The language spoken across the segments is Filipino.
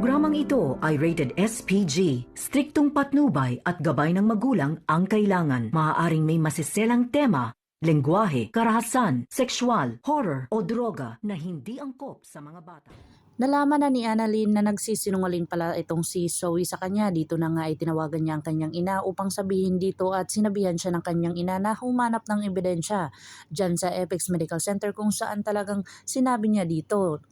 Programang ito ay rated SPG. Striktong patnubay at gabay ng magulang ang kailangan. Maaaring may masiselang tema, lengguwahe, karahasan, sexual, horror o droga na hindi angkop sa mga bata. Nalaman na ni Annalyn na nagsisinungaling pala itong si Zoe sa kanya. Dito na nga ay tinawagan niya ang kanyang ina upang sabihin dito at sinabihan siya ng kanyang ina na humanap ng ebidensya dyan sa Apex Medical Center kung saan talagang sinabi niya dito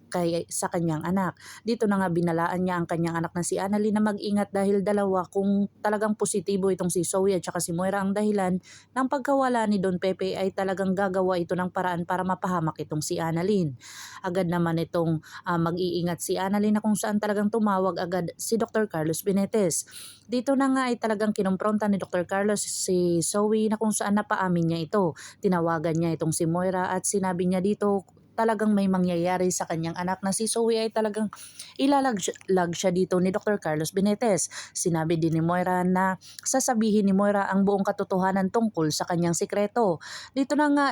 sa kanyang anak. Dito na nga binalaan niya ang kanyang anak na si Annalyn na mag-ingat dahil dalawa kung talagang positibo itong si Zoe at saka si Moira ang dahilan ng pagkawala ni Don Pepe ay talagang gagawa ito ng paraan para mapahamak itong si Annalyn. Agad naman itong mag-iingat si Annalyn na kung saan talagang tumawag agad si Dr. Carlos Benitez. Dito na nga ay talagang kinumpronta ni Dr. Carlos si Zoe na kung saan napaamin niya ito. Tinawagan niya itong si Moira at sinabi niya dito talagang may mangyayari sa kanyang anak na si Zoe ay talagang ilalag siya dito ni Dr. Carlos Benitez. Sinabi din ni Moira na sasabihin ni Moira ang buong katotohanan tungkol sa kanyang sikreto. Dito na nga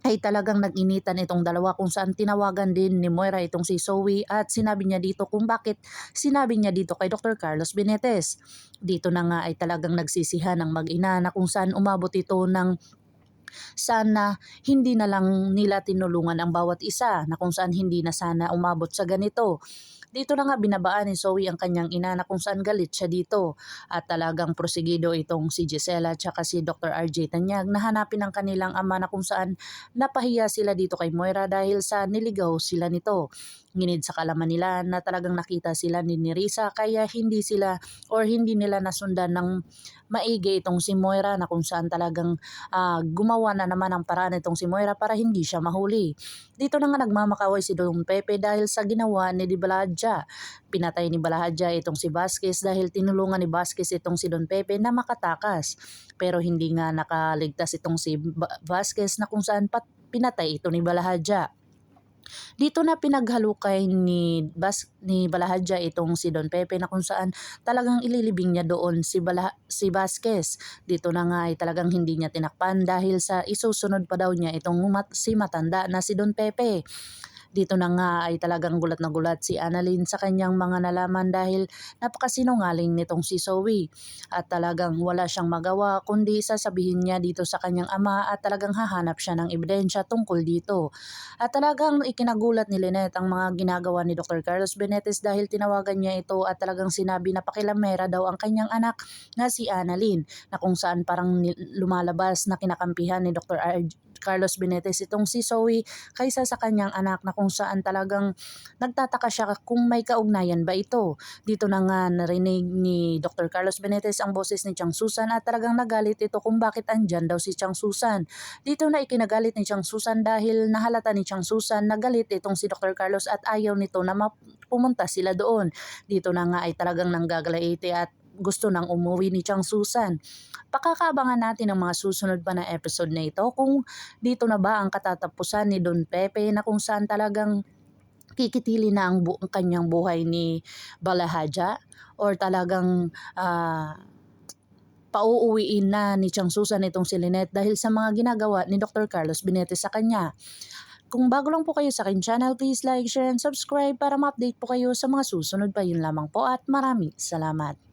ay talagang nag-initan itong dalawa kung saan tinawagan din ni Moira itong si Zoe at sinabi niya dito kung bakit sinabi niya dito kay Dr. Carlos Benitez. Dito na nga ay talagang nagsisihan ng mag-ina na kung saan umabot ito ng sana hindi na lang nila tinulungan ang bawat isa na kung saan hindi na sana umabot sa ganito. Dito na nga binabaan ni Zoe ang kanyang ina na kung saan galit siya dito at talagang prosigido itong si Gisela at saka si Dr. RJ Tanyag na hanapin ang kanilang ama na kung saan napahiya sila dito kay Moira dahil sa niligaw sila nito. Nginid sa kalaman nila na talagang nakita sila ni Nerissa kaya hindi nila nasundan ng maigi itong si Moira na kung saan talagang gumawa na naman ang paraan itong si Moira para hindi siya mahuli. Dito na nga nagmamakaway si Don Pepe dahil sa ginawa ni Di Balahadja. Pinatay ni Balahadja itong si Vasquez dahil tinulungan ni Vasquez itong si Don Pepe na makatakas. Pero hindi nga nakaligtas itong si Vasquez na kung saan pinatay ito ni Balahadja. Dito na pinaghalukay ni Balahadja itong si Don Pepe na kung saan talagang ililibing niya doon si Vasquez. Dito na nga ay talagang hindi niya tinakpan dahil sa isusunod pa daw niya itong si matanda na si Don Pepe. Dito na nga ay talagang gulat na gulat si Annalyn sa kanyang mga nalaman dahil napakasinungaling nitong si Zoe at talagang wala siyang magawa kundi sasabihin niya dito sa kanyang ama at talagang hahanap siya ng ebidensya tungkol dito. At talagang ikinagulat ni Lynette ang mga ginagawa ni Dr. Carlos Benitez dahil tinawagan niya ito at talagang sinabi na pakilamera daw ang kanyang anak na si Annalyn na kung saan parang lumalabas na kinakampihan ni Dr. Carlos Benitez itong si Zoe kaysa sa kanyang anak na kung saan talagang nagtataka siya kung may kaugnayan ba ito. Dito na nga narinig ni Dr. Carlos Benitez ang boses ni Chang Susan at talagang nagalit ito kung bakit andyan daw si Chang Susan. Dito na ikinagalit ni Chang Susan dahil nahalata ni Chang Susan na galit itong si Dr. Carlos at ayaw nito na pumunta sila doon. Dito na nga ay talagang nanggagalaite at gusto nang umuwi ni Chang Susan. Pakakabangan natin ang mga susunod pa na episode na ito kung dito na ba ang katatapusan ni Don Pepe na kung saan talagang kikitili na ang kanyang buhay ni Balahadja or talagang pauuwiin na ni Chang Susan itong si Lynette dahil sa mga ginagawa ni Dr. Carlos Benitez sa kanya. Kung bago lang po kayo sa akin channel, please like, share, and subscribe para ma-update po kayo sa mga susunod pa. Yun lamang po at maraming salamat.